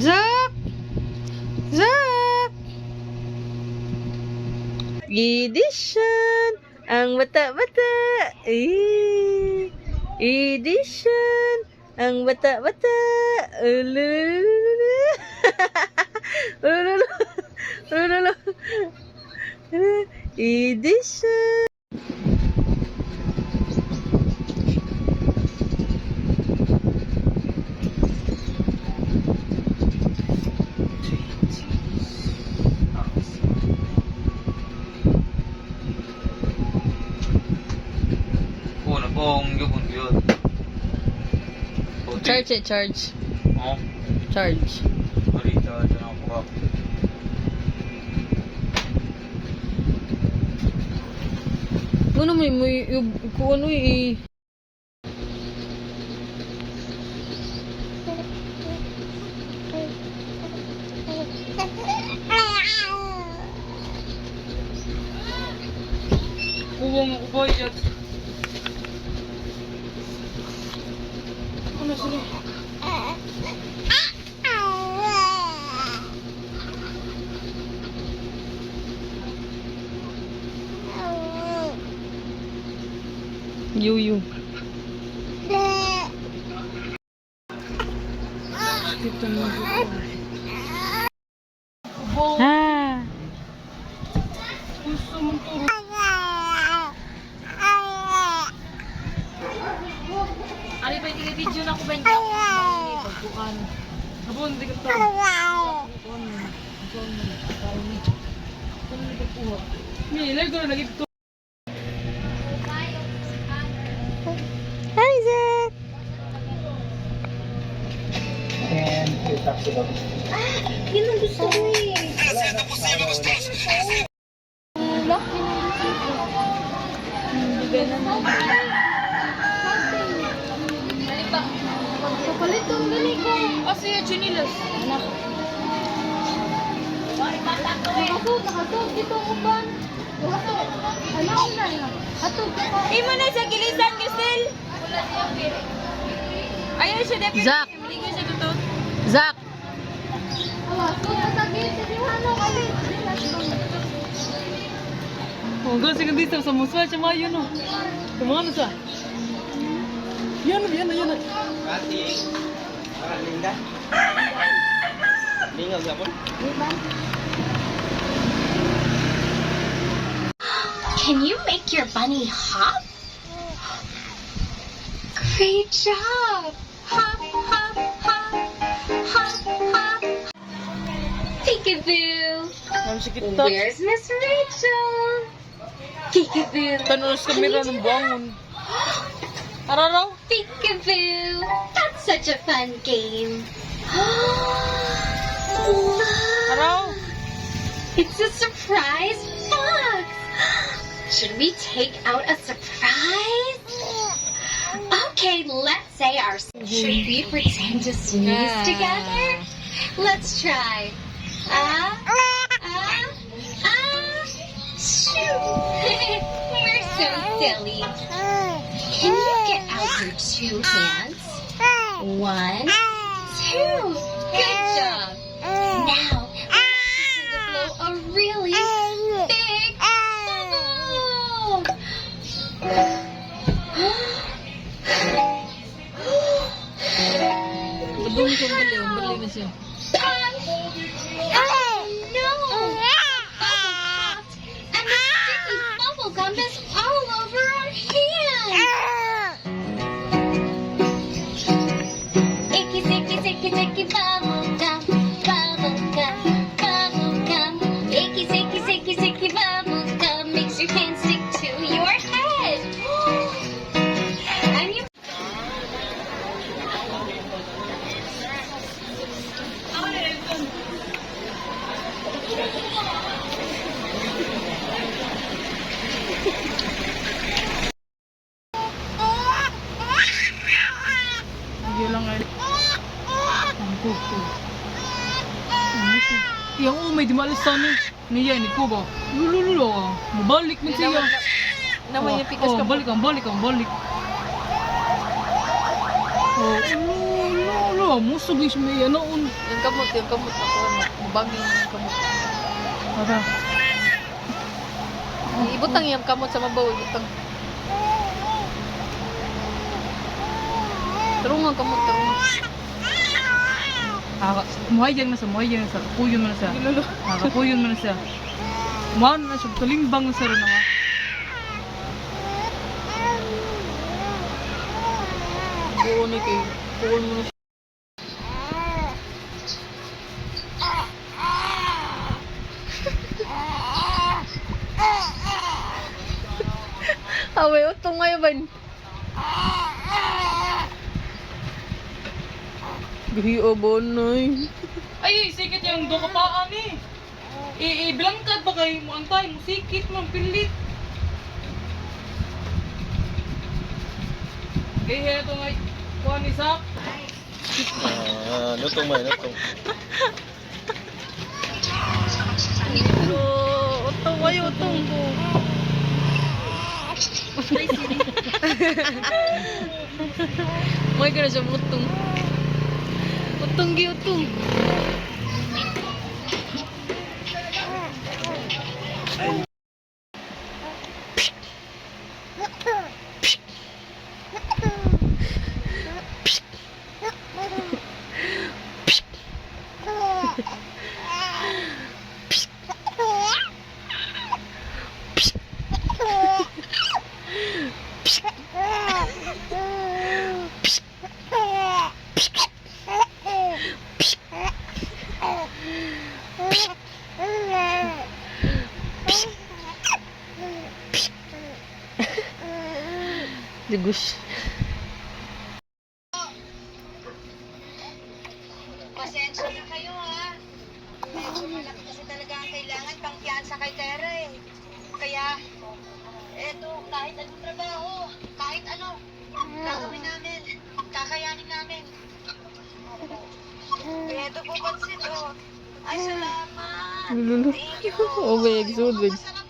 Zak! Zak! Edition! Ang bata-bata! Edition! Ang bata-bata! Ululululu! Ulululu! Ulululu! Edition! Charge it, charge. Oh, Charge. mali charge na ako. Ano mo kung ano Kuwang ako ba yan? Ano sila? Yuyu. Dito na ako. Ah. Gusto mong turo. Ano ba yung video na ko ba? Pagkuhan. Habon, di ka to. Miller, gano'n lagi ito. Hi, Zach! Yun ang gusto ko eh. Lock yun ang gusto ko. Hindi naman. Kapalit ang gani ko. Ah, siya, Chinilas. Anak. Nakatod. Dito ang upan. Ano na nga? Hatod. Di mo na sa gilisan, Cristel. Ayun siya, dapat. Zach! Maligo siya tutod. Zach! Oh, gano'n siya dito sa muswa siya mga yun, oh. Kumano siya? Yan. Linda. Lingaw siya po. Can you make your bunny hop? Great job! Hop, hop, hop, hop, hop. Peekaboo! Ano siya kita? Where's Miss Rachel? Peekaboo! Tanong sa kamera ng buwangon. Araraw? Peekaboo! That's such a fun game. Look! Araw? It's a surprise box! Should we take out a surprise? Okay, let's say our... Should we pretend to sneeze together? Let's try. Shoo! We're so silly. Can you get out your two hands? 1, 2. Good job. Now, we're going to blow a really big bubble. Badung siya bali na siya. Oh no! Bubble popped, and the sticky bubble gum is all over our hands. Icky, sicky, sicky, sicky, bubble gum, bubble gum, bubble gum. Icky, sicky, sicky, sicky, bubble gum makes your hands stick to your head. And you. Hindi lang ay. Ang kuko. Yang umay di maalisan ni. Niya ni ko ba? Lululo. Mabalik man siya. Naman yung pikas ka. Balik. Oh, lululo. Musog is may ano. Yung kamot ako. Bangin yung kamot. Ada. Ibutang yung kamot sa mabaw. Ibutang. Tarungan kamot, tarungan. Muhayang na sa. Kapuyon mo na siya. Kapuyon mo na siya. Muhan na siya. Kalimbang na siya rin naman. Buo na kayo. Buo mo na siya. Away, utong ngayon ba? Gahiyo ba nay? Ay, sikit yung do kapaan eh. Iblangkad ba kayo mo antay? Musikit man, pilit. Kaya ito nga, kuhan isa. Lutong may, lutong. Utong ngayon, utong ko. May gana siya utong. Utong gi, utong. Digus. Pasensya na kayo ha. Medyo malaki kasi talaga ang kailangan pang piyansa kay Tera eh. Kaya, eto, kahit anong trabaho, kahit ano, gagawin namin, kakayanin namin. Eto po, pansit oh. Ay, salamat. Lulu. Thank you. Oh, may exod. Masarap